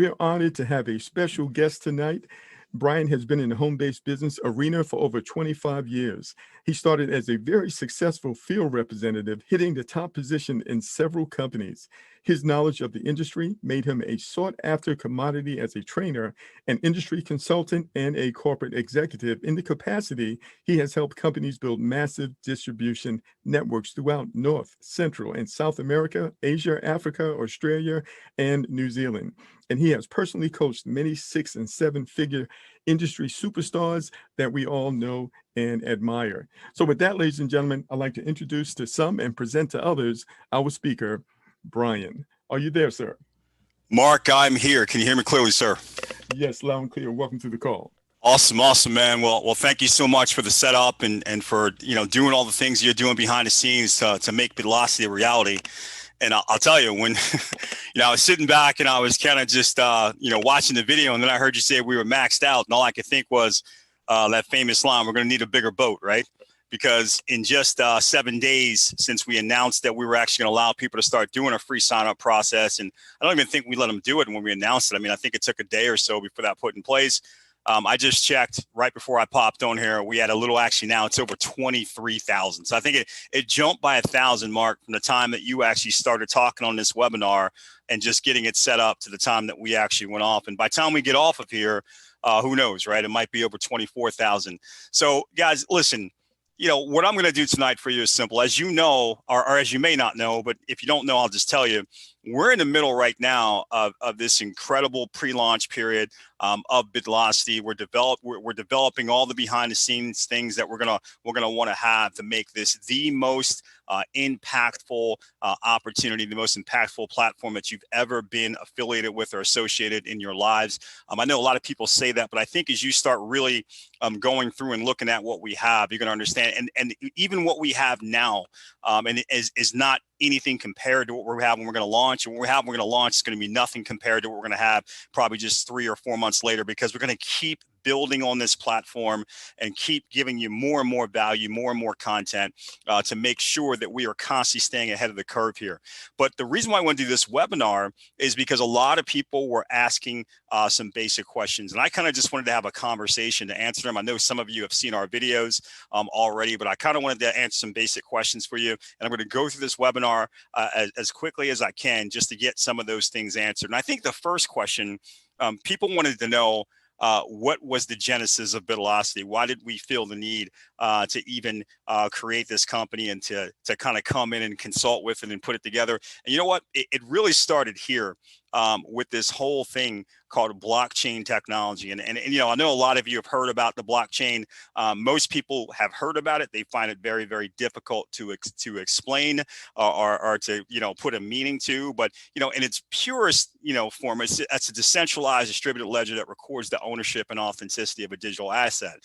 we're honored to have a special guest tonight. Brian has been in the home-based business arena for over 25 years. He started as a very successful field representative, hitting the top position in several companies. His knowledge of the industry made him a sought-after commodity as a trainer, an industry consultant, and a corporate executive. In the capacity, he has helped companies build massive distribution networks throughout North, Central, and South America, Asia, Africa, Australia, and New Zealand. And he has personally coached many 6- and 7-figure industry superstars that we all know and admire. So with that, ladies and gentlemen, I'd like to introduce to some and present to others our speaker, Brian. Are you there, sir? Mark, I'm here. Can you hear me clearly, sir? Yes, loud and clear. Welcome to the call. Awesome, man. Well, thank you so much for the setup and for doing all the things you're doing behind the scenes to make BitLocity a reality. And I'll tell you, when I was sitting back and I was kind of just watching the video, and then I heard you say we were maxed out, and all I could think was that famous line: "We're going to need a bigger boat," right? Because in just 7 days since we announced that we were actually going to allow people to start doing a free sign-up process, and I don't even think we let them do it when we announced it. I mean, I think it took a day or so before that put in place. I just checked right before I popped on here. We had a little, actually now it's over 23,000. So I think it jumped by 1,000, Mark, from the time that you actually started talking on this webinar and just getting it set up to the time that we actually went off. And by the time we get off of here, who knows, right? It might be over 24,000. So guys, listen, what I'm going to do tonight for you is simple. As you know, or as you may not know, but if you don't know, I'll just tell you, we're in the middle right now of this incredible pre-launch period of BitLocity. We're developing all the behind-the-scenes things that we're gonna want to have to make this the most impactful opportunity, the most impactful platform that you've ever been affiliated with or associated in your lives. I know a lot of people say that, but I think as you start really going through and looking at what we have, you're going to understand. And even what we have now, and it is not anything compared to what we have when we're going to launch. And what we're going to launch is going to be nothing compared to what we're going to have probably just 3 or 4 months later, because we're going to keep building on this platform and keep giving you more and more value, more and more content to make sure that we are constantly staying ahead of the curve here. But the reason why I want to do this webinar is because a lot of people were asking some basic questions, and I kind of just wanted to have a conversation to answer them. I know some of you have seen our videos already, but I kind of wanted to answer some basic questions for you. And I'm going to go through this webinar as quickly as I can just to get some of those things answered. And I think the first question people wanted to know, what was the genesis of BitLocity? Why did we feel the need to even create this company and to kind of come in and consult with it and put it together? And you know what? It really started here with this whole thing called blockchain technology. And I know a lot of you have heard about the blockchain. Most people have heard about it. They find it very, very difficult to explain or to put a meaning to. But in its purest form, it's a decentralized distributed ledger that records the ownership and authenticity of a digital asset.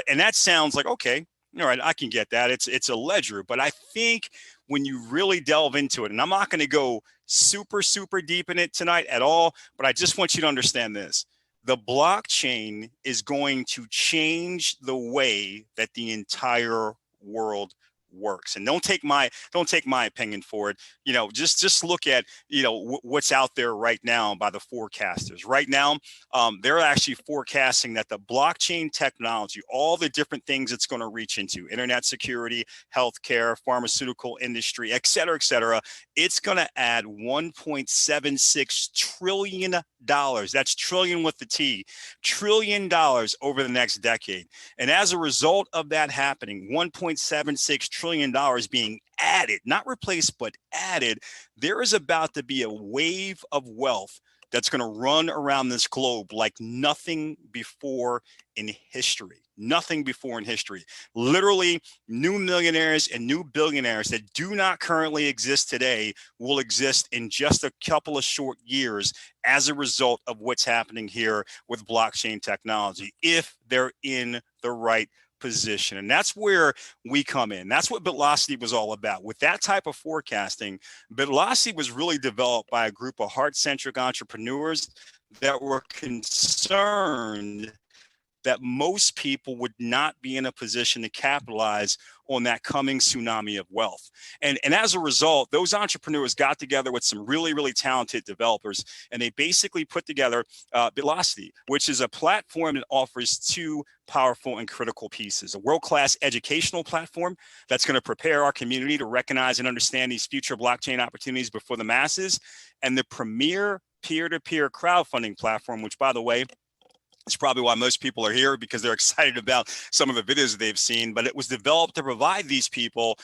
And that sounds like, okay, all right, I can get that. It's a ledger. But I think when you really delve into it, and I'm not going to go super deep in it tonight at all, but I just want you to understand this. The blockchain is going to change the way that the entire world works. And don't take my opinion for it. Just look at what's out there right now by the forecasters. Right now, they're actually forecasting that the blockchain technology, all the different things it's going to reach into, internet security, healthcare, pharmaceutical industry, et cetera, it's going to add $1.76 trillion. That's trillion with the T, $1 trillion over the next decade. And as a result of that happening, $1.76 trillion being added, not replaced, but added, there is about to be a wave of wealth that's going to run around this globe like nothing before in history. Nothing before in history. Literally, new millionaires and new billionaires that do not currently exist today will exist in just a couple of short years as a result of what's happening here with blockchain technology, if they're in the right position. And that's where we come in. That's what BitLocity was all about. With that type of forecasting, BitLocity was really developed by a group of heart-centric entrepreneurs that were concerned that most people would not be in a position to capitalize on that coming tsunami of wealth. And as a result, those entrepreneurs got together with some really, really talented developers, and they basically put together BitLocity, which is a platform that offers two powerful and critical pieces: a world-class educational platform that's going to prepare our community to recognize and understand these future blockchain opportunities before the masses, and the premier peer-to-peer crowdfunding platform, which, by the way, it's probably why most people are here, because they're excited about some of the videos that they've seen. But it was developed to provide these people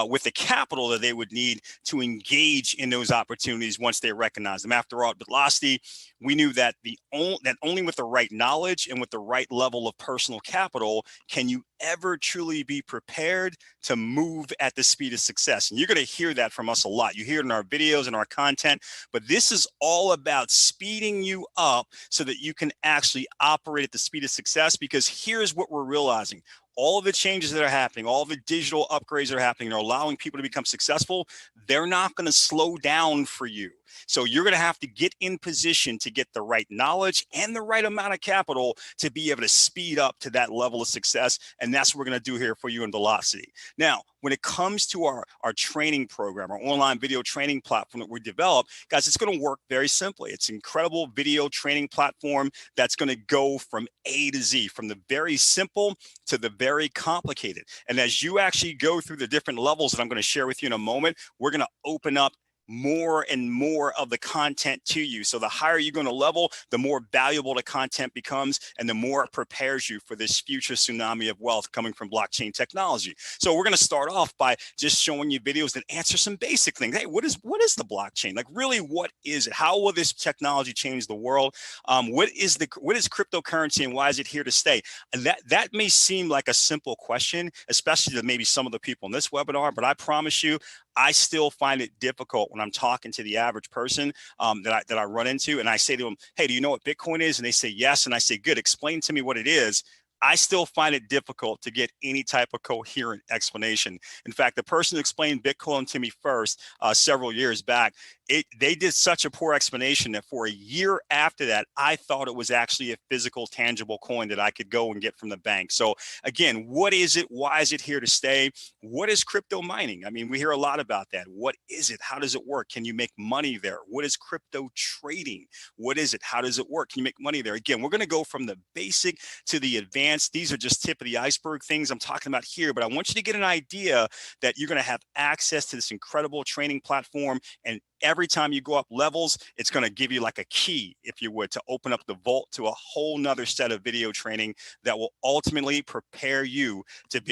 with the capital that they would need to engage in those opportunities once they recognize them. After all, at Velocity, we knew that only with the right knowledge and with the right level of personal capital can you ever truly be prepared to move at the speed of success. And you're going to hear that from us a lot. You hear it in our videos and our content, but this is all about speeding you up so that you can actually operate at the speed of success. Because here's what we're realizing: all of the changes that are happening, all the digital upgrades that are happening, are allowing people to become successful. They're not going to slow down for you. So you're going to have to get in position to get the right knowledge and the right amount of capital to be able to speed up to that level of success. And that's what we're going to do here for you in Velocity. Now, when it comes to our training program, our online video training platform that we developed, guys, it's going to work very simply. It's an incredible video training platform that's going to go from A to Z, from the very simple to the very complicated. And as you actually go through the different levels that I'm going to share with you in a moment, we're going to open up more and more of the content to you. So the higher you're going to level, the more valuable the content becomes, and the more it prepares you for this future tsunami of wealth coming from blockchain technology. So we're going to start off by just showing you videos that answer some basic things. Hey, what is the blockchain? Like, really, what is it? How will this technology change the world? What is cryptocurrency, and why is it here to stay? And that may seem like a simple question, especially to maybe some of the people in this webinar, but I promise you, I still find it difficult when I'm talking to the average person that I run into, and I say to them, hey, do you know what Bitcoin is? And they say, yes. And I say, good, explain to me what it is. I still find it difficult to get any type of coherent explanation. In fact, the person who explained Bitcoin to me first several years back, they did such a poor explanation that for a year after that, I thought it was actually a physical, tangible coin that I could go and get from the bank. So again, what is it? Why is it here to stay? What is crypto mining? I mean, we hear a lot about that. What is it? How does it work? Can you make money there? What is crypto trading? What is it? How does it work? Can you make money there? Again, we're going to go from the basic to the advanced. These are just tip of the iceberg things I'm talking about here, but I want you to get an idea that you're going to have access to this incredible training platform, and every time you go up levels, it's going to give you like a key, if you would, to open up the vault to a whole nother set of video training that will ultimately prepare you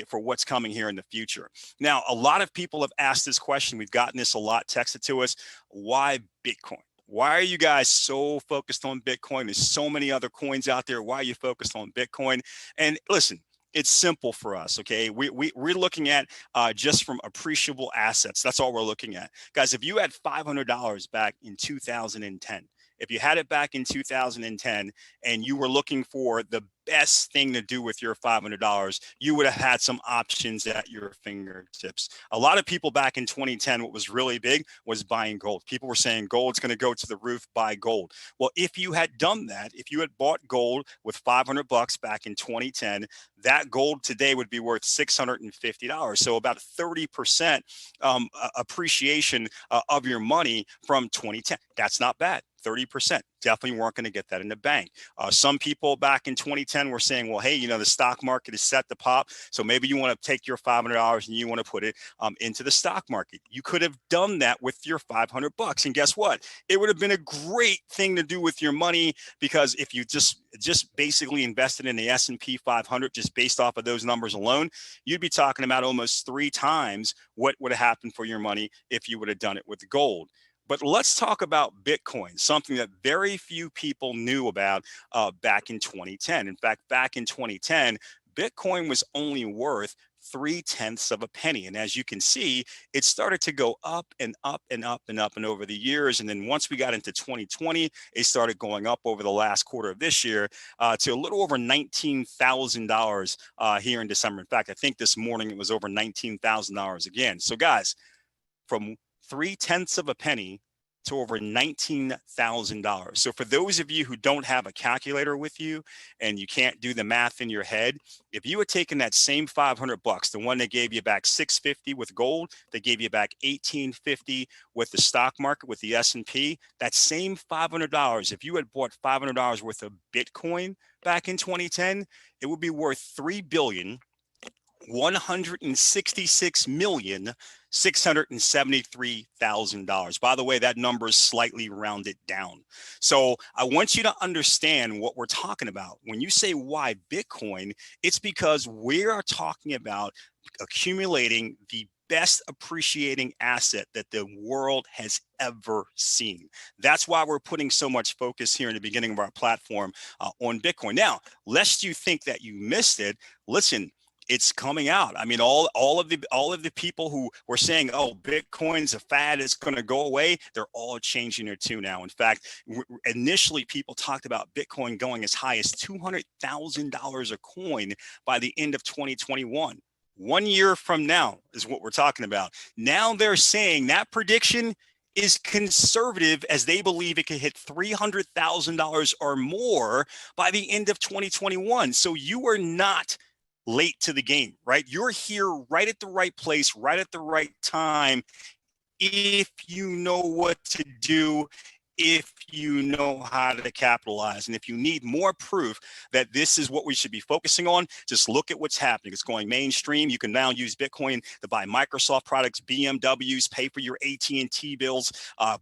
for what's coming here in the future. Now, a lot of people have asked this question. We've gotten this a lot texted to us. Why Bitcoin? Why are you guys so focused on Bitcoin? There's so many other coins out there. Why are you focused on Bitcoin? And listen, it's simple for us, okay? We're looking at just from appreciable assets. That's all we're looking at. Guys, if you had $500 back in 2010, if you had it back in 2010 and you were looking for the best thing to do with your $500, you would have had some options at your fingertips. A lot of people back in 2010, what was really big was buying gold. People were saying gold's going to go to the roof, buy gold. Well, if you had done that, if you had bought gold with $500 back in 2010, that gold today would be worth $650. So about 30% appreciation of your money from 2010. That's not bad. 30%. Definitely weren't going to get that in the bank. Some people back in 2010 were saying, well, hey, you know, the stock market is set to pop. So maybe you want to take your $500 and you want to put it into the stock market. You could have done that with your $500. And guess what? It would have been a great thing to do with your money, because if you just basically invested in the S&P 500, just based off of those numbers alone, you'd be talking about almost 3 times what would have happened for your money if you would have done it with gold. But let's talk about Bitcoin, something that very few people knew about back in 2010. In fact, back in 2010, Bitcoin was only worth 0.3 of a penny. And as you can see, it started to go up and up and up and up and over the years. And then once we got into 2020, it started going up over the last quarter of this year to a little over $19,000 here in December. In fact, I think this morning it was over $19,000 again. So guys, from 0.3 of a penny to over $19,000. So for those of you who don't have a calculator with you and you can't do the math in your head, if you had taken that same $500, the one that gave you back $650 with gold, that gave you back $1850 with the stock market, with the S&P, that same $500, if you had bought $500 worth of Bitcoin back in 2010, it would be worth $3,166,673,000. By the way, that number is slightly rounded down. So I want you to understand what we're talking about. When you say why Bitcoin, it's because we are talking about accumulating the best appreciating asset that the world has ever seen. That's why we're putting so much focus here in the beginning of our platform on Bitcoin. Now, lest you think that you missed it, listen, it's coming out. I mean, all of the people who were saying, "Oh, Bitcoin's a fad, it's going to go away," they're all changing their tune now. In fact, initially people talked about Bitcoin going as high as $200,000 a coin by the end of 2021. 1 year from now is what we're talking about. Now they're saying that prediction is conservative, as they believe it could hit $300,000 or more by the end of 2021. So you are not late to the game, right? You're here right at the right place, right at the right time, if you know what to do, if you know how to capitalize. And if you need more proof that this is what we should be focusing on, just look at what's happening. It's going mainstream. You can now use Bitcoin to buy Microsoft products, BMWs, pay for your AT&T bills,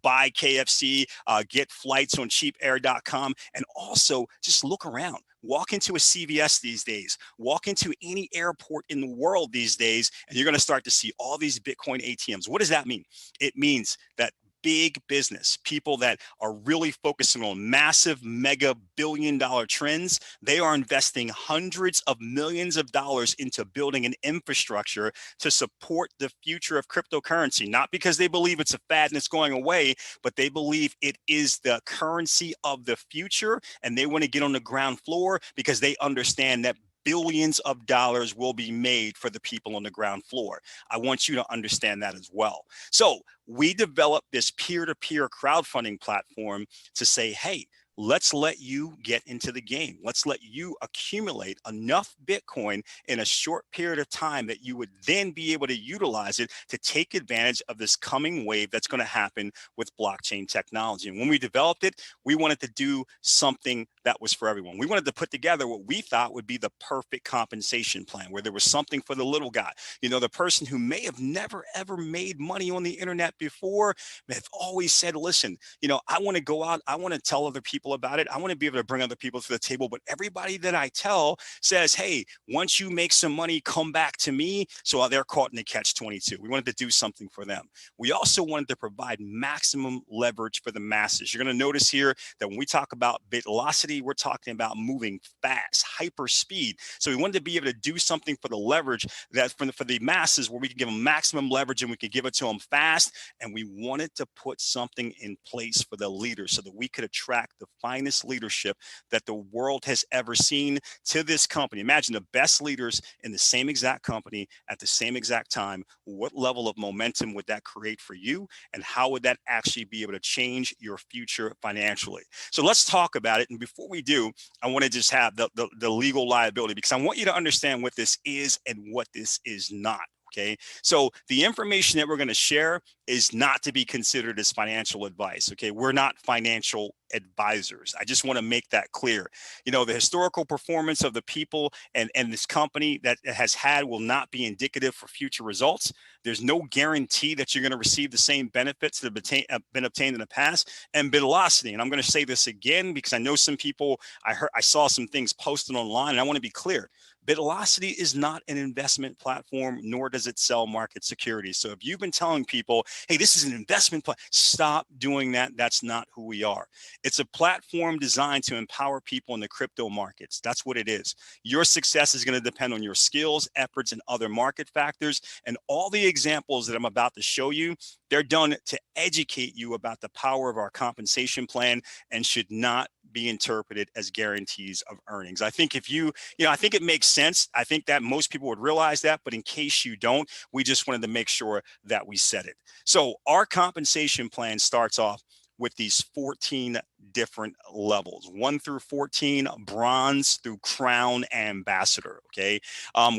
buy KFC, get flights on cheapair.com, and also just look around. Walk into a CVS these days, walk into any airport in the world these days, and you're going to start to see all these Bitcoin ATMs. What does that mean? It means that big business, people that are really focusing on massive mega billion-dollar trends, they are investing hundreds of millions of dollars into building an infrastructure to support the future of cryptocurrency, not because they believe it's a fad and it's going away, but they believe it is the currency of the future, and they want to get on the ground floor because they understand that billions of dollars will be made for the people on the ground floor. I want you to understand that as well. So we developed this peer-to-peer crowdfunding platform to say, hey, let's let you get into the game. Let's let you accumulate enough Bitcoin in a short period of time that you would then be able to utilize it to take advantage of this coming wave that's going to happen with blockchain technology. And when we developed it, we wanted to do something that was for everyone. We wanted to put together what we thought would be the perfect compensation plan, where there was something for the little guy. You know, the person who may have never, ever made money on the internet before, have always said, listen, you know, I want to go out, I want to tell other people about it. I want to be able to bring other people to the table. But everybody that I tell says, hey, once you make some money, come back to me. So they're caught in the catch-22. We wanted to do something for them. We also wanted to provide maximum leverage for the masses. You're going to notice here that when we talk about BitLocity, we're talking about moving fast, hyper speed. So we wanted to be able to do something for the leverage, that for the masses, where we can give them maximum leverage and we could give it to them fast. And we wanted to put something in place for the leaders so that we could attract the finest leadership that the world has ever seen to this company. Imagine the best leaders in the same exact company at the same exact time. What level of momentum would that create for you? And how would that actually be able to change your future financially? So let's talk about it. And before we do, I want to just have the legal liability, because I want you to understand what this is and what this is not. Okay, so the information that we're going to share is not to be considered as financial advice. Okay, we're not financial advisors. I just want to make that clear. You know, the historical performance of the people and this company that it has had will not be indicative for future results. There's no guarantee that you're going to receive the same benefits that have been obtained in the past. And BitLocity, and I'm going to say this again because I know some people, I saw some things posted online, and I want to be clear. BitLocity is not an investment platform, nor does it sell market securities. So if you've been telling people, hey, this is an investment platform, stop doing that. That's not who we are. It's a platform designed to empower people in the crypto markets. That's what it is. Your success is going to depend on your skills, efforts, and other market factors. And all the examples that I'm about to show you, they're done to educate you about the power of our compensation plan and should not be interpreted as guarantees of earnings. I think if I think it makes sense. I think that most people would realize that, but in case you don't, we just wanted to make sure that we said it. So our compensation plan starts off with these 14 different levels, 1 through 14, bronze through crown ambassador. Okay.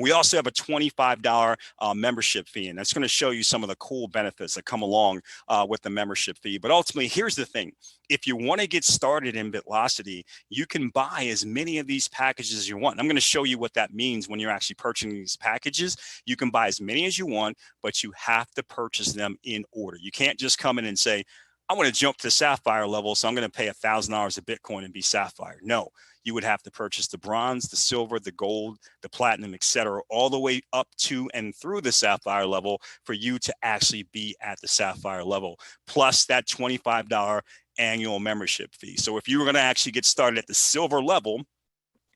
We also have a $25 membership fee, and that's going to show you some of the cool benefits that come along with the membership fee. But ultimately, here's the thing. If you want to get started in BitLocity, you can buy as many of these packages as you want. And I'm going to show you what that means when you're actually purchasing these packages. You can buy as many as you want, but you have to purchase them in order. You can't just come in and say, I want to jump to the sapphire level, so I'm going to pay $1,000 of Bitcoin and be sapphire. No, you would have to purchase the bronze, the silver, the gold, the platinum, etc., all the way up to and through the sapphire level for you to actually be at the sapphire level, plus that $25 annual membership fee. So if you were going to actually get started at the silver level,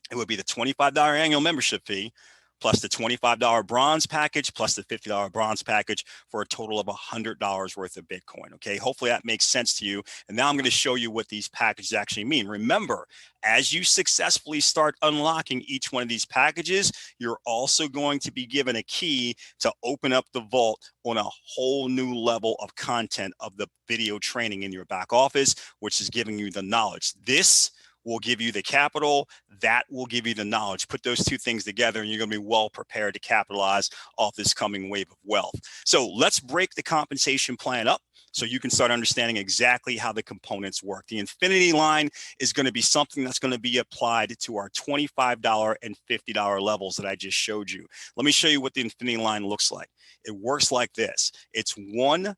it would be the $25 annual membership fee, plus the $25 bronze package, plus the $50 bronze package, for a total of $100 worth of Bitcoin. Okay, hopefully that makes sense to you. And now I'm going to show you what these packages actually mean. Remember, as you successfully start unlocking each one of these packages, you're also going to be given a key to open up the vault on a whole new level of content of the video training in your back office, which is giving you the knowledge. This will give you the capital, that will give you the knowledge. Put those two things together and you're going to be well prepared to capitalize off this coming wave of wealth. So let's break the compensation plan up so you can start understanding exactly how the components work. The infinity line is going to be something that's going to be applied to our $25 and $50 levels that I just showed you. Let me show you what the infinity line looks like. It works like this. It's one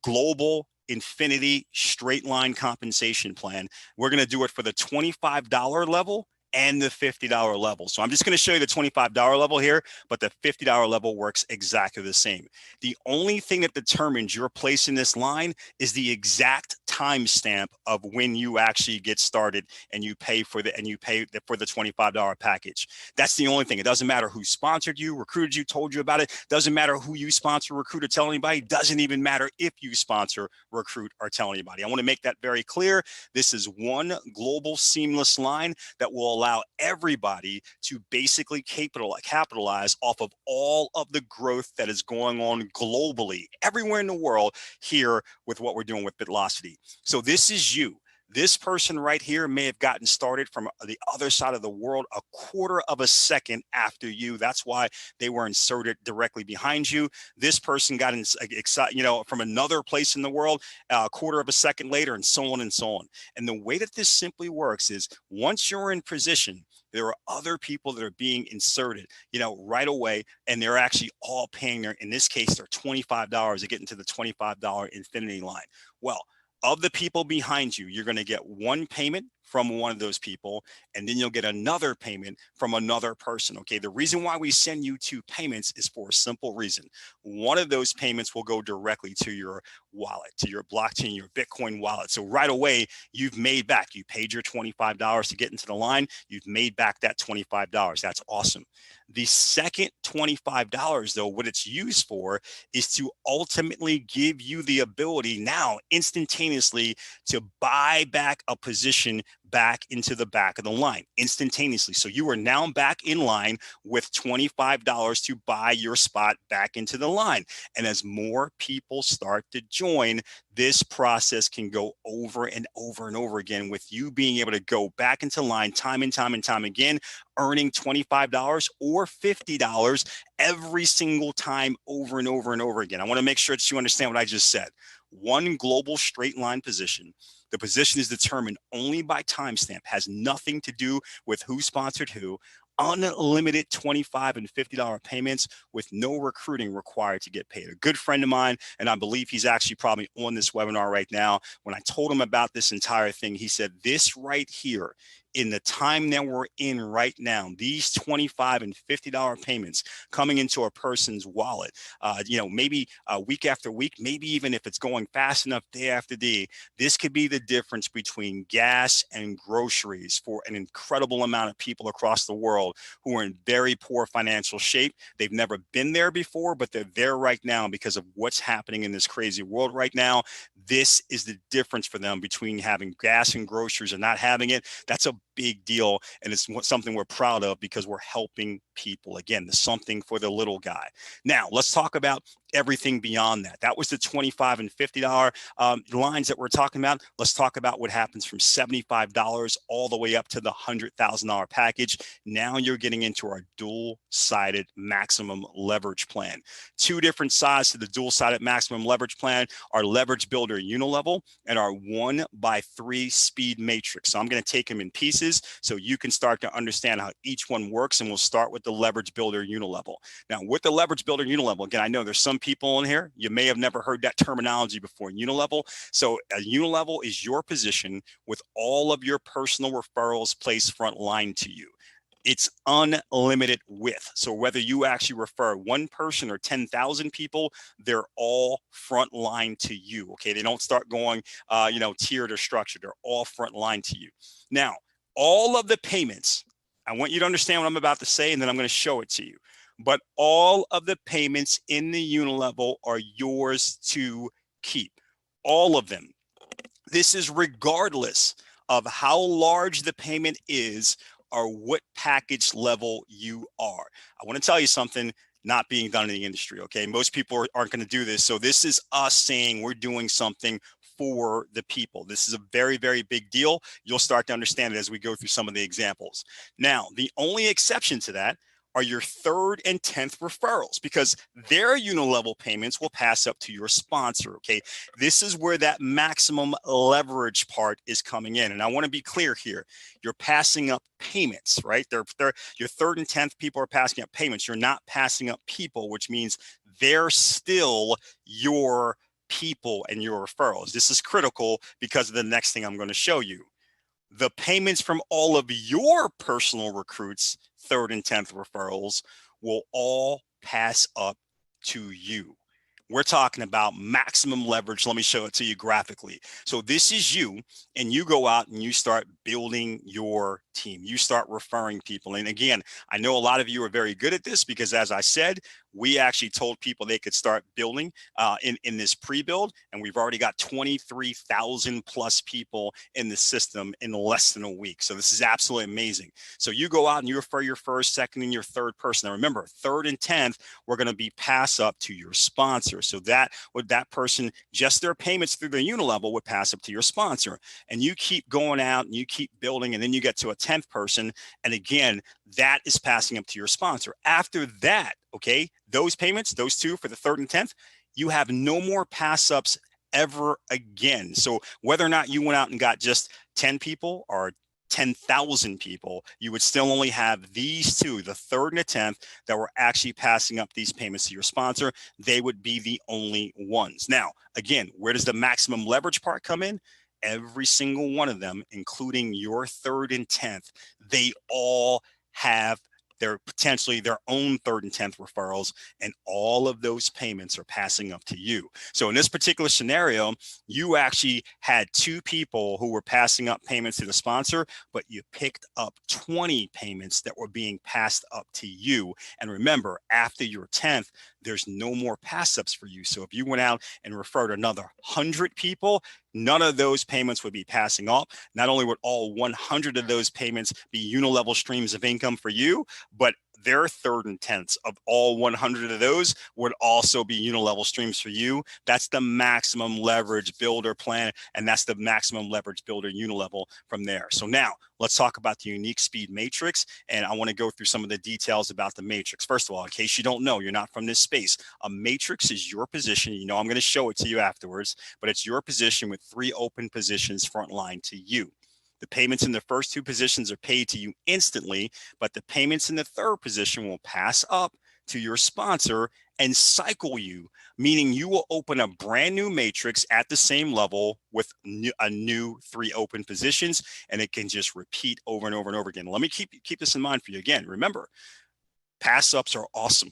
global infinity straight line compensation plan. We're going to do it for the $25 level and the $50 level. So I'm just going to show you the $25 level here, but the $50 level works exactly the same. The only thing that determines your place in this line is the exact timestamp of when you actually get started and you pay for the $25 package. That's the only thing. It doesn't matter who sponsored you, recruited you, told you about it. Doesn't matter who you sponsor, recruit, or tell anybody. Doesn't even matter if you sponsor, recruit, or tell anybody. I want to make that very clear. This is one global seamless line that will allow everybody to basically capitalize off of all of the growth that is going on globally, everywhere in the world, here with what we're doing with BitLocity. So this is you. This person right here may have gotten started from the other side of the world a quarter of a second after you. That's why they were inserted directly behind you. This person got excited, from another place in the world a quarter of a second later, and so on and so on. And the way that this simply works is once you're in position, there are other people that are being inserted, right away, and they're actually all paying in this case, they're $25 to get into the $25 infinity line. Well, of the people behind you, you're going to get one payment from one of those people, and then you'll get another payment from another person. Okay, the reason why we send you two payments is for a simple reason. One of those payments will go directly to your wallet, to your blockchain, your Bitcoin wallet. So right away, you've made back. You paid your $25 to get into the line. You've made back that $25. That's awesome. The second $25, though, what it's used for is to ultimately give you the ability now instantaneously to buy back a position back into the back of the line instantaneously. So you are now back in line with $25 to buy your spot back into the line. And as more people start to join, this process can go over and over and over again, with you being able to go back into line time and time and time again, earning $25 or $50 every single time over and over and over again. I want to make sure that you understand what I just said. One global straight line position. The position is determined only by timestamp, has nothing to do with who sponsored who. Unlimited $25 and $50 payments with no recruiting required to get paid. A good friend of mine, and I believe he's actually probably on this webinar right now, when I told him about this entire thing, he said, this right here in the time that we're in right now, these $25 and $50 payments coming into a person's wallet, maybe week after week, maybe even if it's going fast enough day after day, this could be the difference between gas and groceries for an incredible amount of people across the world who are in very poor financial shape. They've never been there before, but they're there right now because of what's happening in this crazy world right now. This is the difference for them between having gas and groceries and not having it. That's a big deal. And it's something we're proud of because we're helping people. Again, the something for the little guy. Now, let's talk about everything beyond that. That was the $25 and $50 lines that we're talking about. Let's talk about what happens from $75 all the way up to the $100,000 package. Now you're getting into our dual-sided maximum leverage plan. Two different sides to the dual-sided maximum leverage plan: our leverage builder unilevel and our 1x3 speed matrix. So I'm going to take them in pieces so you can start to understand how each one works, and we'll start with the leverage builder unilevel. Now, with the leverage builder unilevel, again, I know there's some people in here, you may have never heard that terminology before, unilevel. So a unilevel is your position with all of your personal referrals placed front line to you. It's unlimited width. So whether you actually refer one person or 10,000 people, they're all front line to you. Okay, they don't start going, tiered or structured. They're all front line to you. Now, all of the payments, I want you to understand what I'm about to say, and then I'm going to show it to you. But all of the payments in the unilevel are yours to keep. All of them. This is regardless of how large the payment is or what package level you are. I want to tell you something not being done in the industry, okay? Most people aren't going to do this. So this is us saying we're doing something for the people. This is a very, very big deal. You'll start to understand it as we go through some of the examples. Now, the only exception to that are your third and 10th referrals, because their unilevel payments will pass up to your sponsor, okay? This is where that maximum leverage part is coming in. And I want to be clear here. You're passing up payments, right? Your third and 10th people are passing up payments. You're not passing up people, which means they're still your people and your referrals. This is critical because of the next thing I'm going to show you. The payments from all of your personal recruits, third and 10th referrals, will all pass up to you. We're talking about maximum leverage. Let me show it to you graphically. So this is you, and you go out and you start building your team. You start referring people. And again, I know a lot of you are very good at this because, as I said, we actually told people they could start building in this pre-build, and we've already got 23,000 plus people in the system in less than a week. So this is absolutely amazing. So you go out and you refer your first, second, and your third person. Now remember, third and 10th, we're going to be pass up to your sponsor. So that person, just their payments through the unilevel would pass up to your sponsor. And you keep going out and you keep building, and then you get to a 10th person. And again, that is passing up to your sponsor. After that, okay, those payments, those two for the third and 10th, you have no more pass ups ever again. So whether or not you went out and got just 10 people or 10,000 people, you would still only have these two, the third and the 10th, that were actually passing up these payments to your sponsor. They would be the only ones. Now, again, where does the maximum leverage part come in? Every single one of them, including your third and 10th, they all have potentially their own third and 10th referrals, and all of those payments are passing up to you. So in this particular scenario, you actually had two people who were passing up payments to the sponsor, but you picked up 20 payments that were being passed up to you. And remember, after your 10th, there's no more pass ups for you. So if you went out and referred another 100 people, none of those payments would be passing up. Not only would all 100 of those payments be unilevel streams of income for you, but their third and 10ths of all 100 of those would also be unilevel streams for you. That's the maximum leverage builder plan, and that's the maximum leverage builder unilevel from there. So now let's talk about the unique speed matrix, and I want to go through some of the details about the matrix. First of all, in case you don't know, you're not from this space, a matrix is your position. You know, I'm going to show it to you afterwards, but it's your position with 3 open positions front line to you. The payments in the first 2 positions are paid to you instantly, but the payments in the third position will pass up to your sponsor and cycle you, meaning you will open a brand new matrix at the same level with a new 3 open positions, and it can just repeat over and over and over again. Let me keep this in mind for you. Again, remember, pass ups are awesome.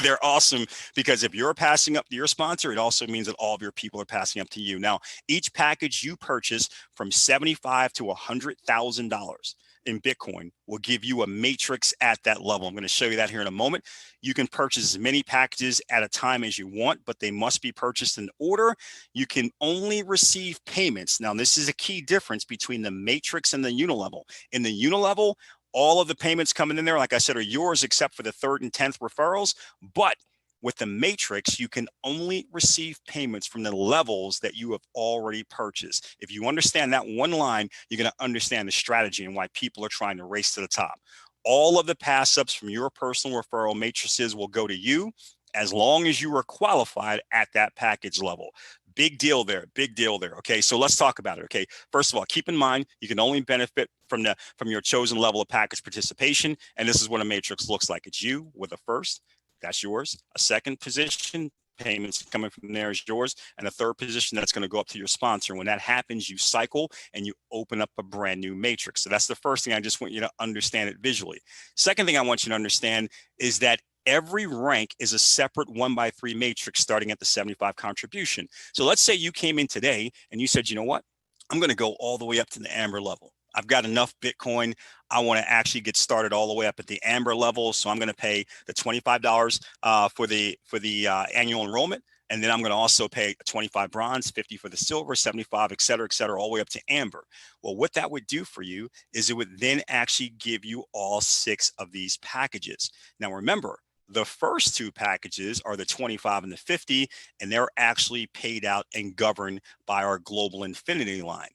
They're awesome because if you're passing up to your sponsor, it also means that all of your people are passing up to you. Now, each package you purchase from $75,000 to $100,000 in Bitcoin will give you a matrix at that level. I'm going to show you that here in a moment. You can purchase as many packages at a time as you want, but they must be purchased in order. You can only receive payments. Now, this is a key difference between the matrix and the unilevel. In the unilevel, all of the payments coming in there, like I said, are yours except for the 3rd and 10th referrals. But with the matrix, you can only receive payments from the levels that you have already purchased. If you understand that one line, you're going to understand the strategy and why people are trying to race to the top. All of the pass ups from your personal referral matrices will go to you as long as you are qualified at that package level. Big deal there. Big deal there. Okay, so let's talk about it. Okay, first of all, keep in mind you can only benefit from your chosen level of package participation, and this is what a matrix looks like. It's you with a first, that's yours. A second position, payments coming from there is yours, and a third position that's going to go up to your sponsor. When that happens, you cycle and you open up a brand new matrix. So that's the first thing. I just want you to understand it visually. Second thing I want you to understand is that every rank is a separate 1x3 matrix starting at the 75 contribution. So let's say you came in today and you said, you know what? I'm going to go all the way up to the amber level. I've got enough Bitcoin. I want to actually get started all the way up at the amber level. So I'm going to pay the $25 for the annual enrollment. And then I'm going to also pay 25 bronze, 50 for the silver, 75, et cetera, all the way up to amber. Well, what that would do for you is it would then actually give you all 6 of these packages. Now, remember, the first 2 packages are the 25 and the 50, and they're actually paid out and governed by our global infinity line.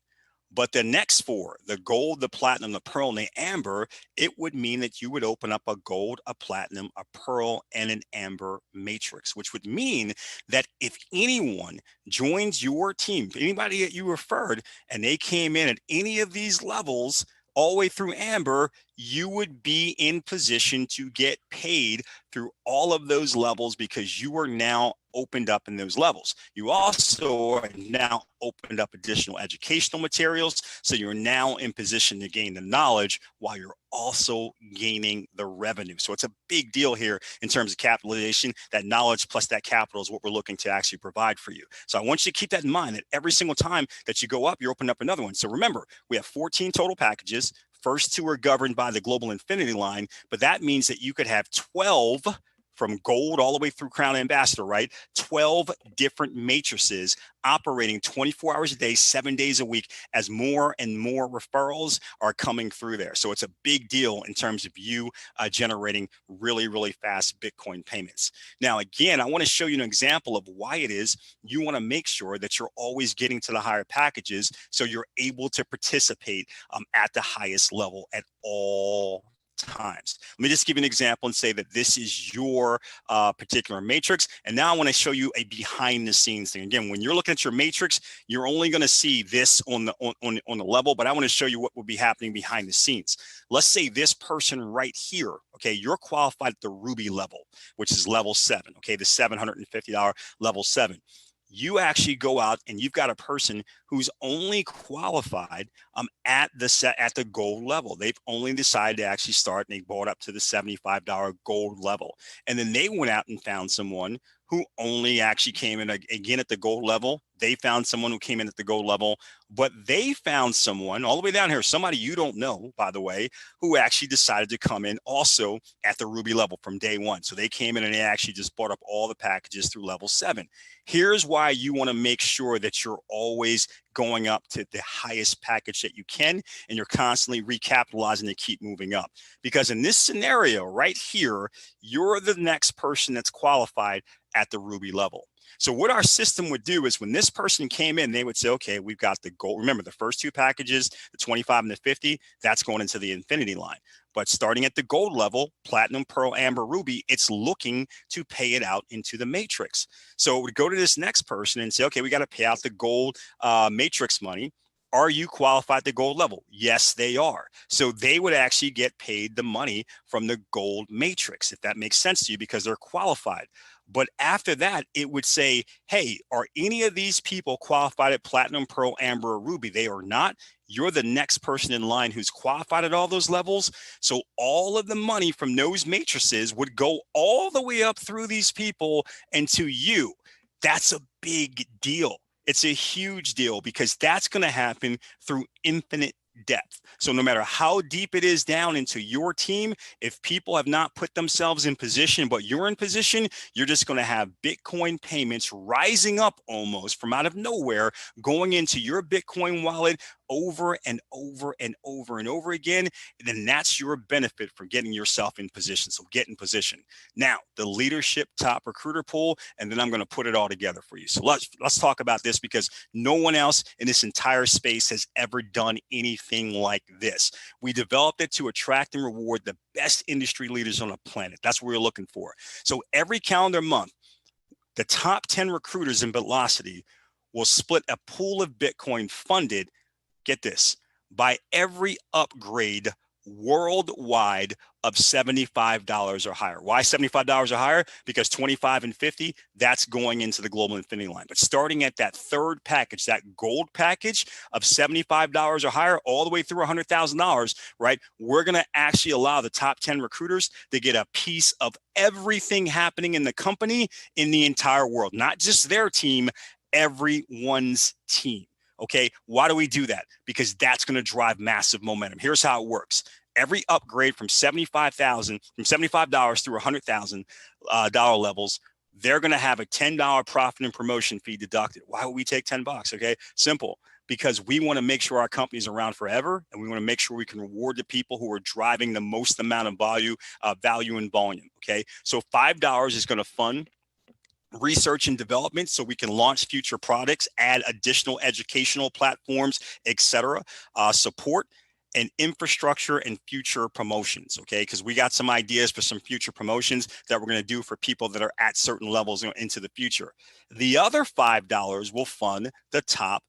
But the next 4, the gold, the platinum, the pearl, and the amber, it would mean that you would open up a gold, a platinum, a pearl, and an amber matrix, which would mean that if anyone joins your team, anybody that you referred, and they came in at any of these levels, all the way through amber, you would be in position to get paid through all of those levels because you are now opened up in those levels. You also are now opened up additional educational materials. So you're now in position to gain the knowledge while you're also gaining the revenue. So it's a big deal here in terms of capitalization. That knowledge plus that capital is what we're looking to actually provide for you. So I want you to keep that in mind, that every single time that you go up, you're opening up another one. So remember, we have 14 total packages. First 2 are governed by the global infinity line, but that means that you could have 12 from gold all the way through crown ambassador, right? 12 different matrices operating 24 hours a day, 7 days a week, as more and more referrals are coming through there. So it's a big deal in terms of you generating really, really fast Bitcoin payments. Now, again, I want to show you an example of why it is you want to make sure that you're always getting to the higher packages so you're able to participate at the highest level at all times. Let me just give you an example and say that this is your particular matrix. And now I want to show you a behind the scenes thing. Again, when you're looking at your matrix, you're only going to see this on the level, but I want to show you what will be happening behind the scenes. Let's say this person right here, okay, you're qualified at the ruby level, which is level 7, okay, the $750 level 7. You actually go out and you've got a person who's only qualified at the gold level. They've only decided to actually start, and they bought up to the $75 gold level. And then they went out and found someone who only actually came in again at the gold level. They found someone who came in at the gold level, but they found someone all the way down here, somebody you don't know, by the way, who actually decided to come in also at the ruby level from day 1. So they came in and they actually just bought up all the packages through level 7. Here's why you want to make sure that you're always going up to the highest package that you can, and you're constantly recapitalizing to keep moving up. Because in this scenario right here, you're the next person that's qualified at the ruby level. So what our system would do is when this person came in, they would say, okay, we've got the gold. Remember, the first 2 packages, the 25 and the 50, that's going into the infinity line. But starting at the gold level, platinum, pearl, amber, ruby, it's looking to pay it out into the matrix. So it would go to this next person and say, okay, we got to pay out the gold matrix money. Are you qualified to gold level? Yes, they are. So they would actually get paid the money from the gold matrix, if that makes sense to you, because they're qualified. But after that, it would say, hey, are any of these people qualified at platinum, pearl, amber, or ruby? They are not. You're the next person in line who's qualified at all those levels. So all of the money from those matrices would go all the way up through these people and to you. That's a big deal. It's a huge deal because that's going to happen through infinite depth. So no matter how deep it is down into your team, if people have not put themselves in position, but you're in position, you're just going to have Bitcoin payments rising up almost from out of nowhere, going into your Bitcoin wallet over and over and over and over again. And then that's your benefit for getting yourself in position. So get in position. Now, the leadership top recruiter pool, and then I'm going to put it all together for you. So let's talk about this because no one else in this entire space has ever done anything like this. We developed it to attract and reward the best industry leaders on the planet. That's what we're looking for. So every calendar month, the top 10 recruiters in BitLocity will split a pool of Bitcoin funded, get this, by every upgrade worldwide of $75 or higher. Why $75 or higher? Because 25 and 50, that's going into the global infinity line. But starting at that third package, that gold package of $75 or higher, all the way through $100,000, right? We're going to actually allow the top 10 recruiters to get a piece of everything happening in the company in the entire world, not just their team, everyone's team. Okay, why do we do that? Because that's going to drive massive momentum. Here's how it works. Every upgrade from $75 through $100,000 levels, they're going to have a $10 profit and promotion fee deducted. Why would we take $10? Okay, simple. Because we want to make sure our company's around forever, and we want to make sure we can reward the people who are driving the most amount of value and volume. Okay, so $5 is going to fund research and development so we can launch future products, add additional educational platforms, etc. Support and infrastructure and future promotions, okay? Because we got some ideas for some future promotions that we're going to do for people that are at certain levels into the future. The other $5 will fund the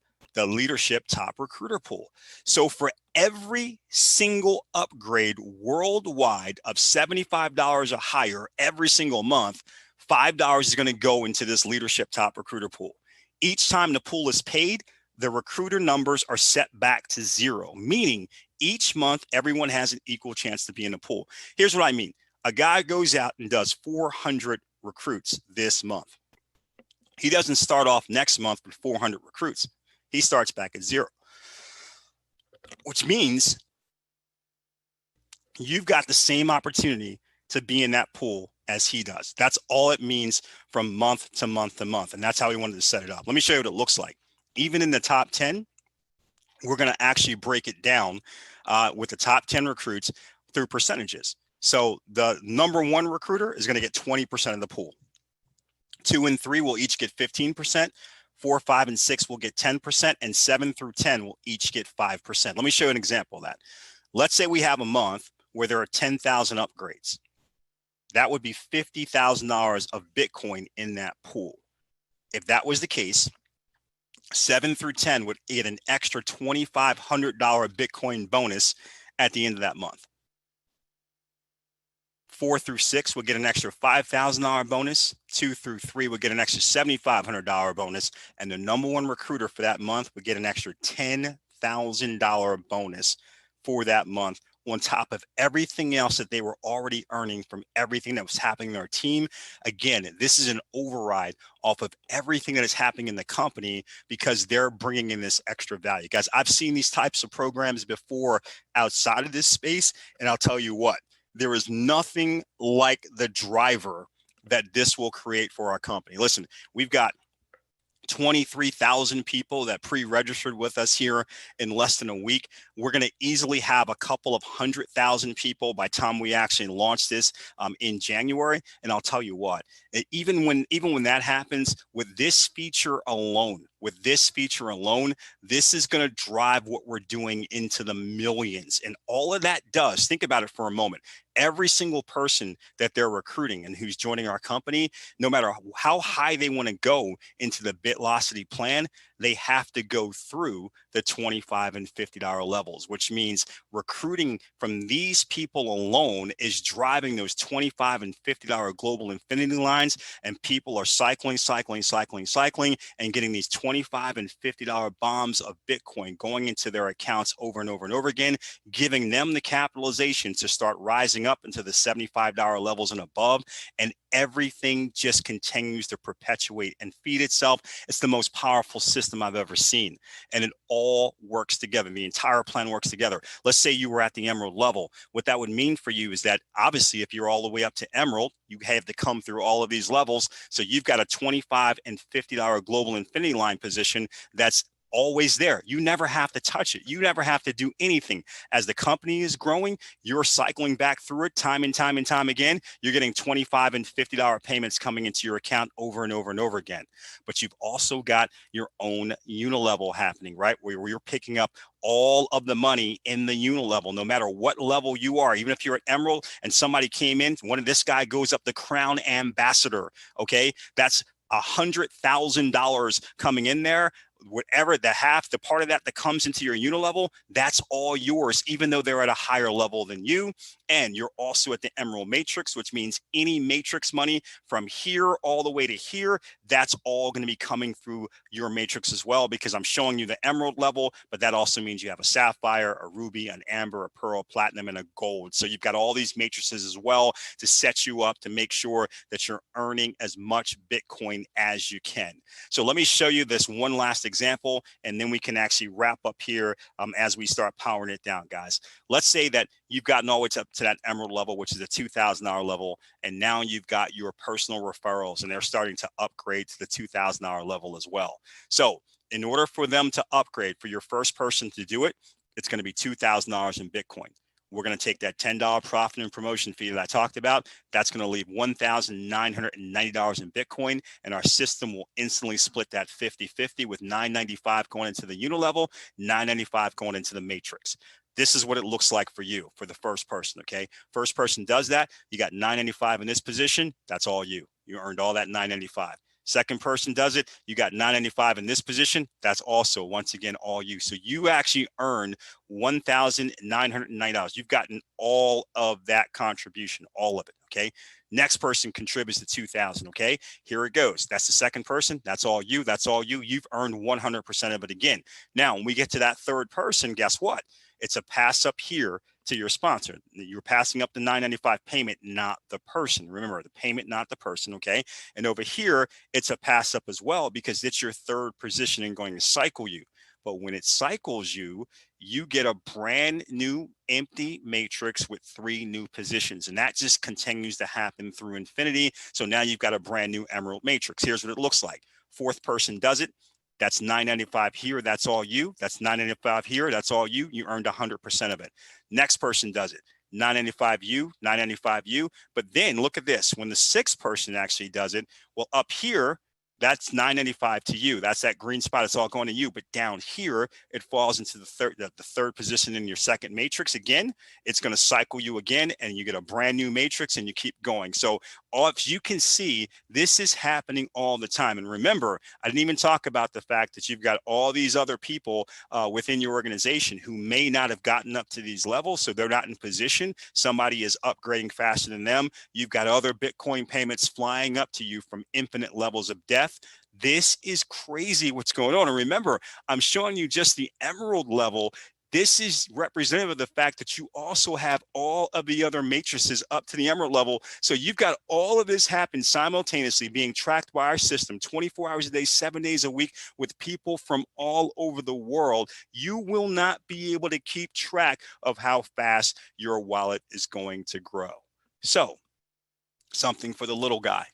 leadership top recruiter pool. So for every single upgrade worldwide of $75 or higher every single month, $5 is going to go into this leadership top recruiter pool. Each time the pool is paid, the recruiter numbers are set back to zero, meaning each month, everyone has an equal chance to be in the pool. Here's what I mean. A guy goes out and does 400 recruits this month. He doesn't start off next month with 400 recruits. He starts back at zero, which means you've got the same opportunity to be in that pool as he does. That's all it means from month to month to month. And that's how we wanted to set it up. Let me show you what it looks like. Even in the top 10, we're going to actually break it down with the top 10 recruits through percentages. So the number one recruiter is going to get 20% of the pool. 2 and 3 will each get 15%. 4, 5, and 6 will get 10%, and 7 through 10 will each get 5%. Let me show you an example of that. Let's say we have a month where there are 10,000 upgrades. That would be $50,000 of Bitcoin in that pool. If that was the case, 7 through 10 would get an extra $2,500 Bitcoin bonus at the end of that month. 4 through 6 would get an extra $5,000 bonus. 2 through 3 would get an extra $7,500 bonus. And the number one recruiter for that month would get an extra $10,000 bonus for that month on top of everything else that they were already earning from everything that was happening in their team. Again, this is an override off of everything that is happening in the company because they're bringing in this extra value. Guys, I've seen these types of programs before outside of this space, and I'll tell you what, there is nothing like the driver that this will create for our company. Listen, we've got 23,000 people that pre-registered with us here in less than a week. We're going to easily have a couple of 100,000 people by the time we actually launch this in January. And I'll tell you what, even when that happens, with this feature alone, with this feature alone, this is going to drive what we're doing into the millions. And all of that does, think about it for a moment. Every single person that they're recruiting and who's joining our company, no matter how high they want to go into the BitLocity plan, they have to go through the $25 and $50 levels, which means recruiting from these people alone is driving those $25 and $50 global infinity lines, and people are cycling and getting these $25 and $50 bombs of Bitcoin going into their accounts over and over and over again, giving them the capitalization to start rising up into the $75 levels and above, and everything just continues to perpetuate and feed itself. It's the most powerful system I've ever seen, and it all works together. The entire plan works together. Let's say you were at the Emerald level. What that would mean for you is that obviously if you're all the way up to Emerald, you have to come through all of these levels. So you've got a $25 and $50 global infinity line position that's always there. You never have to touch it. You never have to do anything. As the company is growing, you're cycling back through it time and time and time again. You're getting $25 and $50 payments coming into your account over and over and over again. But you've also got your own unilevel happening, right? Where you're picking up all of the money in the unilevel, no matter what level you are. Even if you're at Emerald and somebody came in, one of this guy goes up the Crown Ambassador, okay? That's $100,000 coming in there. Whatever the part of that comes into your unilevel, that's all yours, even though they're at a higher level than you. And you're also at the Emerald Matrix, which means any matrix money from here all the way to here, that's all going to be coming through your matrix as well, because I'm showing you the Emerald level, but that also means you have a sapphire, a ruby, an amber, a pearl, platinum, and a gold. So you've got all these matrices as well to set you up to make sure that you're earning as much Bitcoin as you can. So let me show you this one last example, and then we can actually wrap up here as we start powering it down, guys. Let's say that you've gotten all the way up to that Emerald level, which is a $2,000 level, and now you've got your personal referrals, and they're starting to upgrade to the $2,000 level as well. So in order for them to upgrade, for your first person to do it, it's going to be $2,000 in Bitcoin. We're going to take that $10 profit and promotion fee that I talked about. That's going to leave $1,990 in Bitcoin, and our system will instantly split that 50-50 with $995 going into the unilevel, $995 going into the matrix. This is what it looks like for you, for the first person, okay? First person does that. You got $995 in this position. That's all you. You earned all that $995. Second person does it. You got $995 in this position. That's also, once again, all you. So you actually earned $1,990. You've gotten all of that contribution, all of it, okay? Next person contributes to $2,000, okay? Here it goes. That's the second person. That's all you. That's all you. You've earned 100% of it again. Now, when we get to that third person, guess what? It's a pass up here to your sponsor. You're passing up the $995 payment, not the person. Remember, the payment, not the person, okay? And over here, it's a pass up as well because it's your third position and going to cycle you. But when it cycles you, you get a brand new empty matrix with 3 new positions. And that just continues to happen through infinity. So now you've got a brand new Emerald matrix. Here's what it looks like. Fourth person does it. That's $995 here. That's all you. That's $995 here. That's all you. You earned 100% of it. Next person does it. $995 you, $995 you. But then look at this. When the sixth person actually does it, well, up here, that's $995 to you. That's that green spot. It's all going to you. But down here, it falls into the third position in your second matrix. Again, it's going to cycle you again, and you get a brand new matrix, and you keep going. So as you can see, this is happening all the time. And remember, I didn't even talk about the fact that you've got all these other people within your organization who may not have gotten up to these levels, so they're not in position. Somebody is upgrading faster than them. You've got other Bitcoin payments flying up to you from infinite levels of death. This is crazy what's going on. And remember, I'm showing you just the Emerald level. This is representative of the fact that you also have all of the other matrices up to the Emerald level. So you've got all of this happen simultaneously, being tracked by our system 24 hours a day, 7 days a week, with people from all over the world. You will not be able to keep track of how fast your wallet is going to grow. So something for the little guy.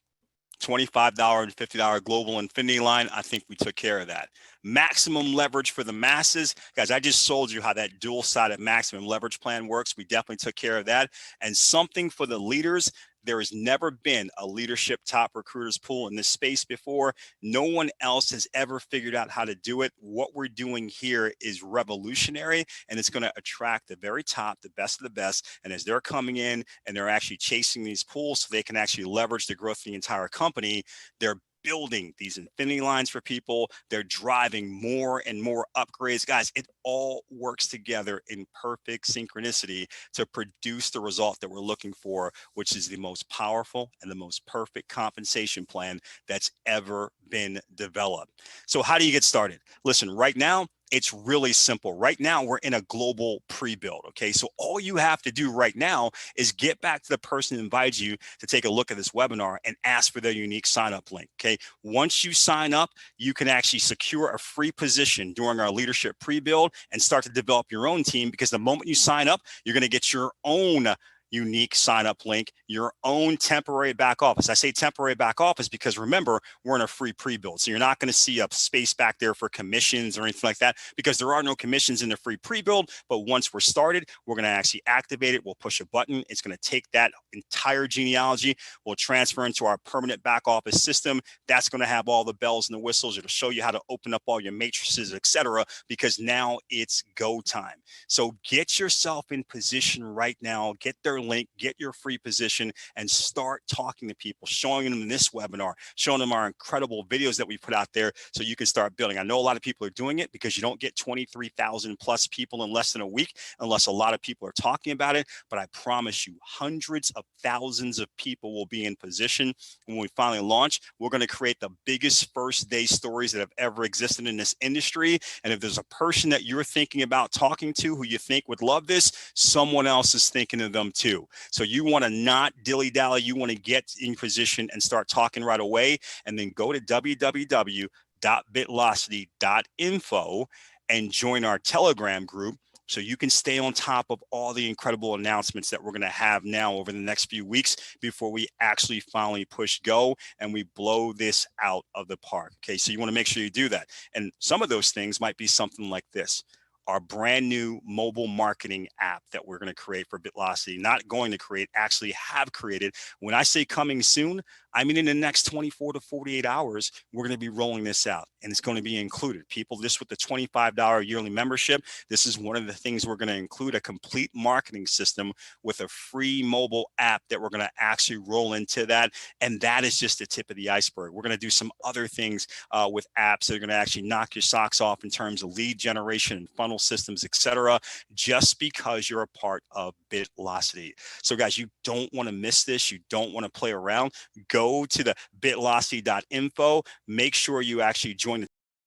$25 and $50 global infinity line. I think we took care of that. Maximum leverage for the masses. Guys, I just sold you how that dual-sided maximum leverage plan works. We definitely took care of that. And something for the leaders. There has never been a leadership top recruiters pool in this space before. No one else has ever figured out how to do it. What we're doing here is revolutionary, and it's going to attract the very top, the best of the best. And as they're coming in and they're actually chasing these pools so they can actually leverage the growth of the entire company, they're building these infinity lines for people. They're driving more and more upgrades. Guys, it all works together in perfect synchronicity to produce the result that we're looking for, which is the most powerful and the most perfect compensation plan that's ever been developed. So how do you get started? Listen, right now, it's really simple. Right now, we're in a global pre-build, okay? So all you have to do right now is get back to the person who invited you to take a look at this webinar and ask for their unique sign-up link, okay? Once you sign up, you can actually secure a free position during our leadership pre-build and start to develop your own team, because the moment you sign up, you're gonna get your own unique sign-up link, your own temporary back office. I say temporary back office because remember, we're in a free pre-build. So you're not going to see a space back there for commissions or anything like that, because there are no commissions in the free pre-build. But once we're started, we're going to actually activate it. We'll push a button. It's going to take that entire genealogy. We'll transfer into our permanent back office system. That's going to have all the bells and the whistles. It'll show you how to open up all your matrices, etc., because now it's go time. So get yourself in position right now. Get their link, get your free position, and start talking to people, showing them this webinar, showing them our incredible videos that we put out there so you can start building. I know a lot of people are doing it because you don't get 23,000 plus people in less than a week unless a lot of people are talking about it. But I promise you, hundreds of thousands of people will be in position. When we finally launch, we're going to create the biggest first day stories that have ever existed in this industry. And if there's a person that you're thinking about talking to who you think would love this, someone else is thinking of them too. So you want to not dilly-dally. You want to get in position and start talking right away. And then go to www.bitlocity.info and join our Telegram group so you can stay on top of all the incredible announcements that we're going to have now over the next few weeks before we actually finally push go and we blow this out of the park. Okay, so you want to make sure you do that. And some of those things might be something like this: our brand new mobile marketing app that we're going to create for BitLocity, not going to create, actually have created. When I say coming soon, I mean in the next 24 to 48 hours, we're going to be rolling this out, and it's going to be included. People, this with the $25 yearly membership, this is one of the things we're going to include: a complete marketing system with a free mobile app that we're going to actually roll into that. And that is just the tip of the iceberg. We're going to do some other things with apps that are going to actually knock your socks off in terms of lead generation and funnel systems, etc., just because you're a part of BitLocity. So guys, you don't want to miss this. You don't want to play around. Go to the bitlocity.info. Make sure you actually join the